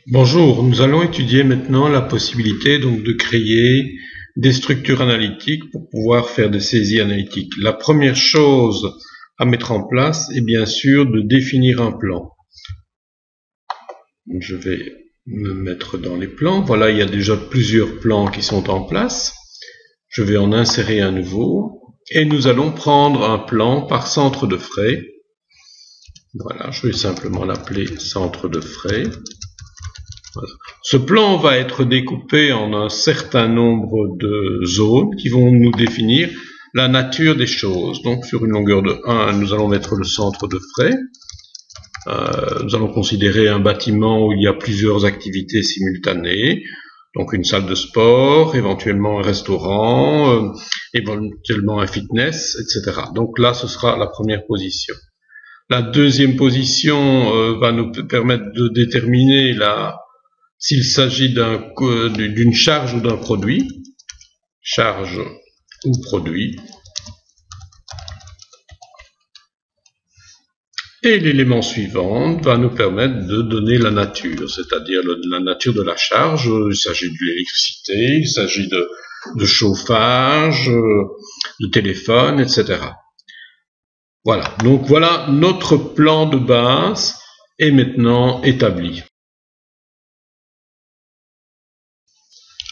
Bonjour, nous allons étudier maintenant la possibilité donc de créer des structures analytiques pour pouvoir faire des saisies analytiques. La première chose à mettre en place est bien sûr de définir un plan. Je vais me mettre dans les plans. Voilà, il y a déjà plusieurs plans qui sont en place. Je vais en insérer un nouveau et nous allons prendre un plan par centre de frais. Voilà, je vais simplement l'appeler centre de frais. Voilà. Ce plan va être découpé en un certain nombre de zones qui vont nous définir la nature des choses. Donc sur une longueur de 1, nous allons mettre le centre de frais. Nous allons considérer un bâtiment où il y a plusieurs activités simultanées. Donc une salle de sport, éventuellement un restaurant, éventuellement un fitness, etc. Donc là, ce sera la première position. La deuxième position va nous permettre de déterminer s'il s'agit d'une charge ou d'un produit. Charge ou produit. Et l'élément suivant va nous permettre de donner la nature, c'est-à-dire la nature de la charge. Il s'agit de l'électricité, il s'agit de chauffage, de téléphone, etc. Voilà, donc voilà notre plan de base est maintenant établi.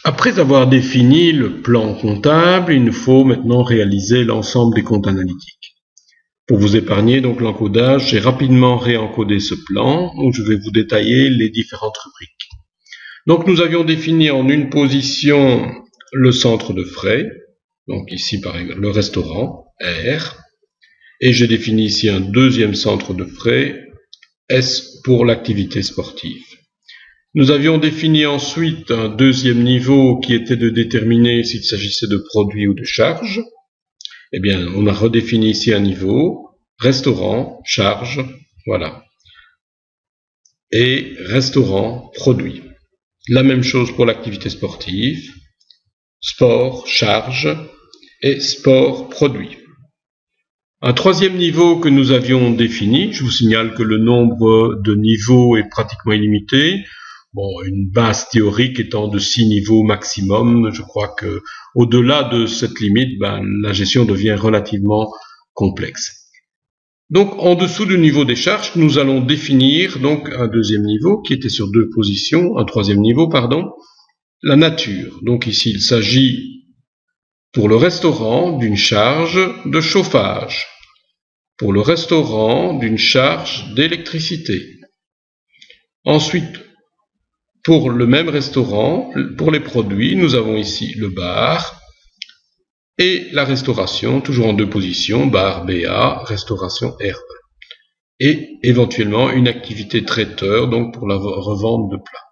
Après avoir défini le plan comptable, il nous faut maintenant réaliser l'ensemble des comptes analytiques. Pour vous épargner donc l'encodage, j'ai rapidement réencodé ce plan où je vais vous détailler les différentes rubriques. Donc nous avions défini en une position le centre de frais, donc ici par exemple le restaurant, R, et j'ai défini ici un deuxième centre de frais, S pour l'activité sportive. Nous avions défini ensuite un deuxième niveau qui était de déterminer s'il s'agissait de produits ou de charges. Eh bien, on a redéfini ici un niveau, restaurant, charge, voilà. Et restaurant, produit. La même chose pour l'activité sportive, sport, charge, et sport, produit. Un troisième niveau que nous avions défini, je vous signale que le nombre de niveaux est pratiquement illimité. Bon, une base théorique étant de 6 niveaux maximum, je crois que au-delà de cette limite, la gestion devient relativement complexe. Donc, en dessous du niveau des charges, nous allons définir donc un deuxième niveau qui était sur deux positions, un troisième niveau, pardon, la nature. Donc ici, il s'agit pour le restaurant d'une charge de chauffage, pour le restaurant d'une charge d'électricité. Ensuite, pour le même restaurant, pour les produits, nous avons ici le bar et la restauration, toujours en deux positions, bar BA, restauration RE. Et éventuellement une activité traiteur, donc pour la revente de plats.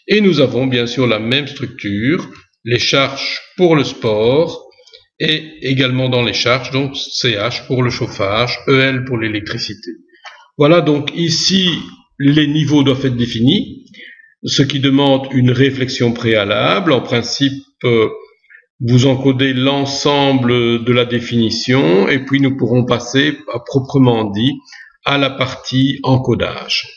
Et nous avons bien sûr la même structure, les charges pour le sport et également dans les charges, donc CH pour le chauffage, EL pour l'électricité. Voilà, donc ici, les niveaux doivent être définis, ce qui demande une réflexion préalable. En principe, vous encodez l'ensemble de la définition et puis nous pourrons passer, à proprement dit, à la partie encodage.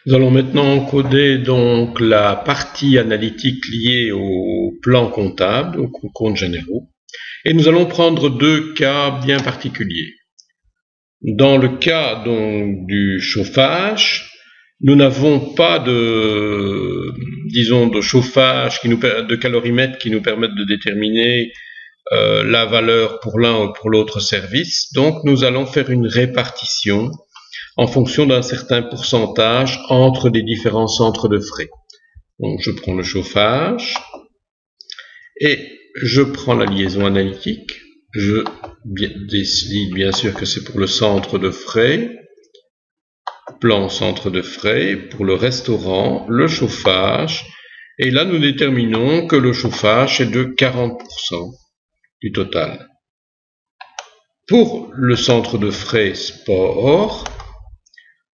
Nous allons maintenant encoder donc la partie analytique liée au plan comptable, aux comptes généraux, et nous allons prendre deux cas bien particuliers. Dans le cas donc du chauffage, nous n'avons pas de chauffage de calorimètre qui nous permettent de déterminer la valeur pour l'un ou pour l'autre service. Donc nous allons faire une répartition en fonction d'un certain pourcentage entre les différents centres de frais. Donc je prends le chauffage et je prends la liaison analytique. Je décide bien sûr que c'est pour le centre de frais, plan centre de frais, pour le restaurant, le chauffage, et là nous déterminons que le chauffage est de 40% du total. Pour le centre de frais sport,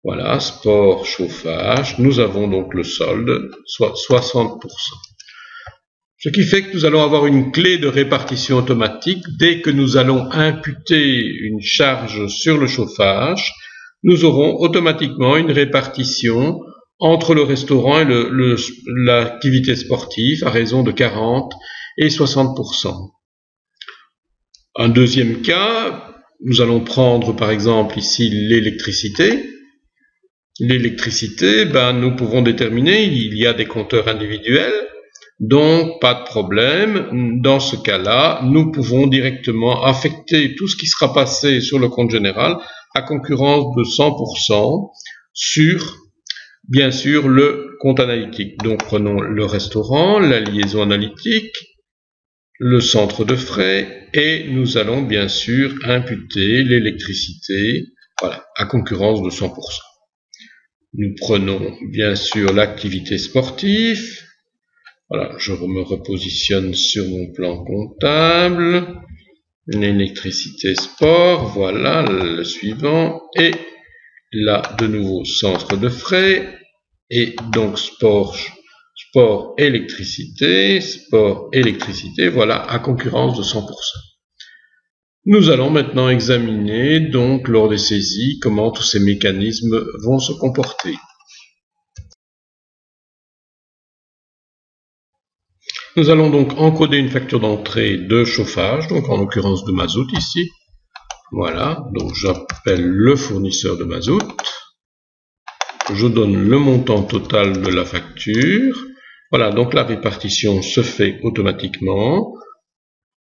voilà, sport, chauffage, nous avons donc le solde, soit 60%. Ce qui fait que nous allons avoir une clé de répartition automatique. Dès que nous allons imputer une charge sur le chauffage, nous aurons automatiquement une répartition entre le restaurant et l'activité sportive à raison de 40 et 60%. Un deuxième cas, nous allons prendre par exemple ici l'électricité. L'électricité, nous pouvons déterminer, il y a des compteurs individuels, donc pas de problème. Dans ce cas-là, nous pouvons directement affecter tout ce qui sera passé sur le compte général à concurrence de 100% sur, bien sûr, le compte analytique. Donc prenons le restaurant, la liaison analytique, le centre de frais, et nous allons bien sûr imputer l'électricité, voilà, à concurrence de 100%. Nous prenons bien sûr l'activité sportive. Voilà, je me repositionne sur mon plan comptable. L'électricité sport, voilà le suivant. Et là, de nouveau, centre de frais. Et donc sport, électricité, voilà, à concurrence de 100%. Nous allons maintenant examiner, donc, lors des saisies, comment tous ces mécanismes vont se comporter. Nous allons donc encoder une facture d'entrée de chauffage, donc en l'occurrence de mazout ici. Voilà, donc j'appelle le fournisseur de mazout. Je donne le montant total de la facture. Voilà, donc la répartition se fait automatiquement.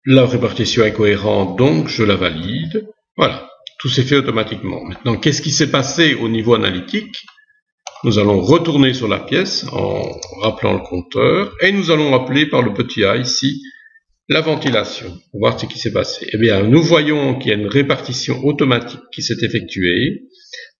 La répartition est cohérente, donc je la valide. Voilà, tout s'est fait automatiquement. Maintenant, qu'est-ce qui s'est passé au niveau analytique? Nous allons retourner sur la pièce en rappelant le compteur et nous allons appeler par le petit a ici la ventilation pour voir ce qui s'est passé. Eh bien, nous voyons qu'il y a une répartition automatique qui s'est effectuée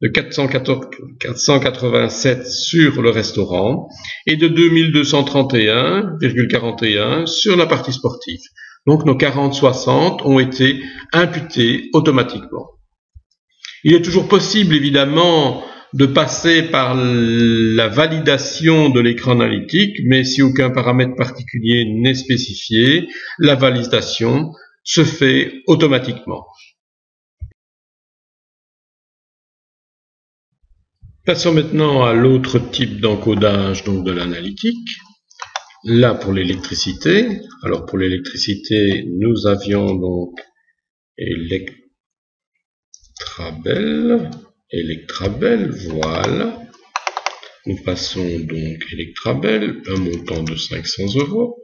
de 487 sur le restaurant et de 2231,41 sur la partie sportive. Donc nos 40-60 ont été imputés automatiquement. Il est toujours possible évidemment de passer par la validation de l'écran analytique, mais si aucun paramètre particulier n'est spécifié, la validation se fait automatiquement. Passons maintenant à l'autre type d'encodage donc de l'analytique. Là pour l'électricité. Alors pour l'électricité, nous avions donc Electrabel, voilà. Nous passons donc Electrabel, un montant de 500 €.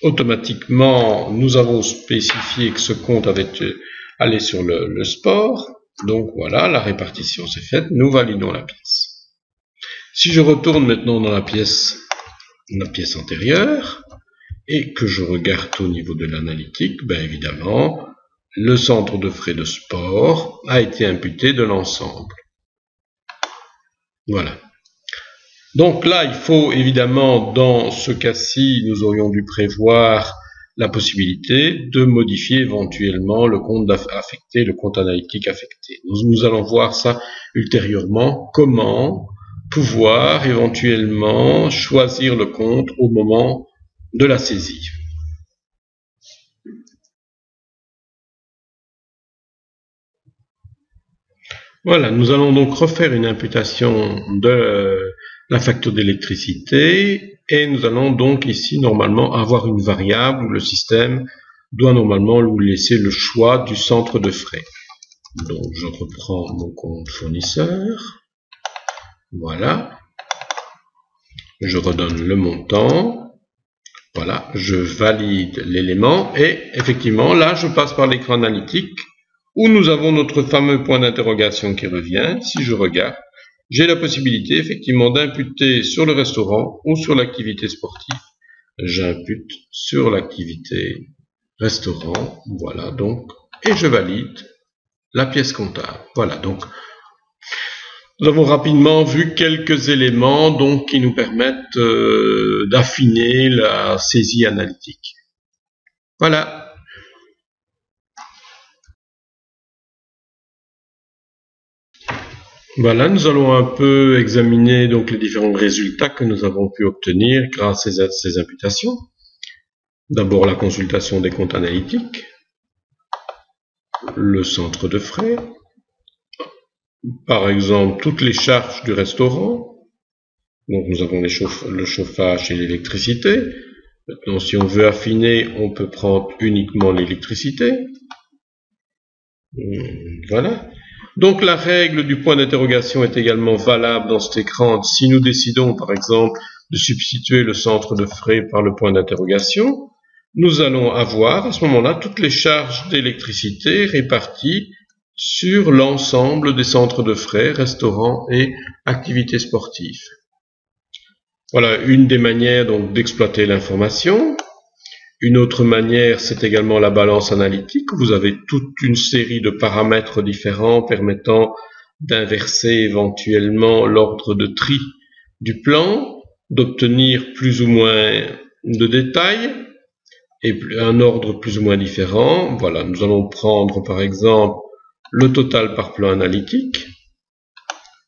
Automatiquement, nous avons spécifié que ce compte avait allé sur le sport. Donc voilà, la répartition s'est faite, nous validons la pièce. Si je retourne maintenant dans la pièce antérieure et que je regarde au niveau de l'analytique, évidemment, le centre de frais de sport a été imputé de l'ensemble. Voilà. Donc là, il faut évidemment, dans ce cas-ci, nous aurions dû prévoir la possibilité de modifier éventuellement le compte affecté, le compte analytique affecté. Nous allons voir ça ultérieurement, comment pouvoir éventuellement choisir le compte au moment de la saisie. Voilà, nous allons donc refaire une imputation de la facture d'électricité et nous allons donc ici normalement avoir une variable où le système doit normalement nous laisser le choix du centre de frais. Donc je reprends mon compte fournisseur. Voilà. Je redonne le montant. Voilà, je valide l'élément et effectivement là je passe par l'écran analytique où nous avons notre fameux point d'interrogation qui revient. Si je regarde, j'ai la possibilité effectivement d'imputer sur le restaurant ou sur l'activité sportive. J'impute sur l'activité restaurant, voilà donc, et je valide la pièce comptable. Voilà donc, nous avons rapidement vu quelques éléments donc qui nous permettent d'affiner la saisie analytique. Voilà. Voilà, nous allons un peu examiner donc les différents résultats que nous avons pu obtenir grâce à ces imputations. D'abord la consultation des comptes analytiques, le centre de frais, par exemple toutes les charges du restaurant. Donc nous avons le chauffage et l'électricité. Maintenant, si on veut affiner, on peut prendre uniquement l'électricité. Voilà. Donc la règle du point d'interrogation est également valable dans cet écran si nous décidons, par exemple, de substituer le centre de frais par le point d'interrogation. Nous allons avoir à ce moment-là toutes les charges d'électricité réparties sur l'ensemble des centres de frais, restaurants et activités sportives. Voilà une des manières donc d'exploiter l'information. Une autre manière, c'est également la balance analytique. Vous avez toute une série de paramètres différents permettant d'inverser éventuellement l'ordre de tri du plan, d'obtenir plus ou moins de détails et un ordre plus ou moins différent. Voilà, nous allons prendre par exemple le total par plan analytique.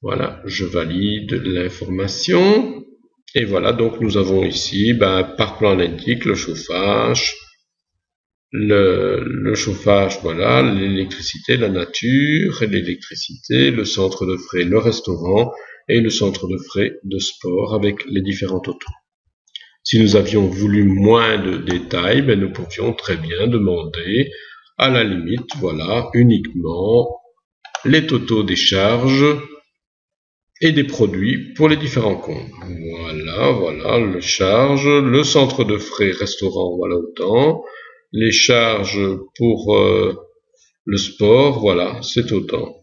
Voilà, je valide l'information. Et voilà, donc nous avons ici, par plan analytique, le chauffage, voilà, l'électricité, la nature, l'électricité, le centre de frais, le restaurant, et le centre de frais de sport avec les différents totaux. Si nous avions voulu moins de détails, nous pouvions très bien demander, à la limite, voilà, uniquement les totaux des charges et des produits pour les différents comptes. Voilà, le charge, le centre de frais restaurant, voilà autant, les charges pour le sport, voilà, c'est autant.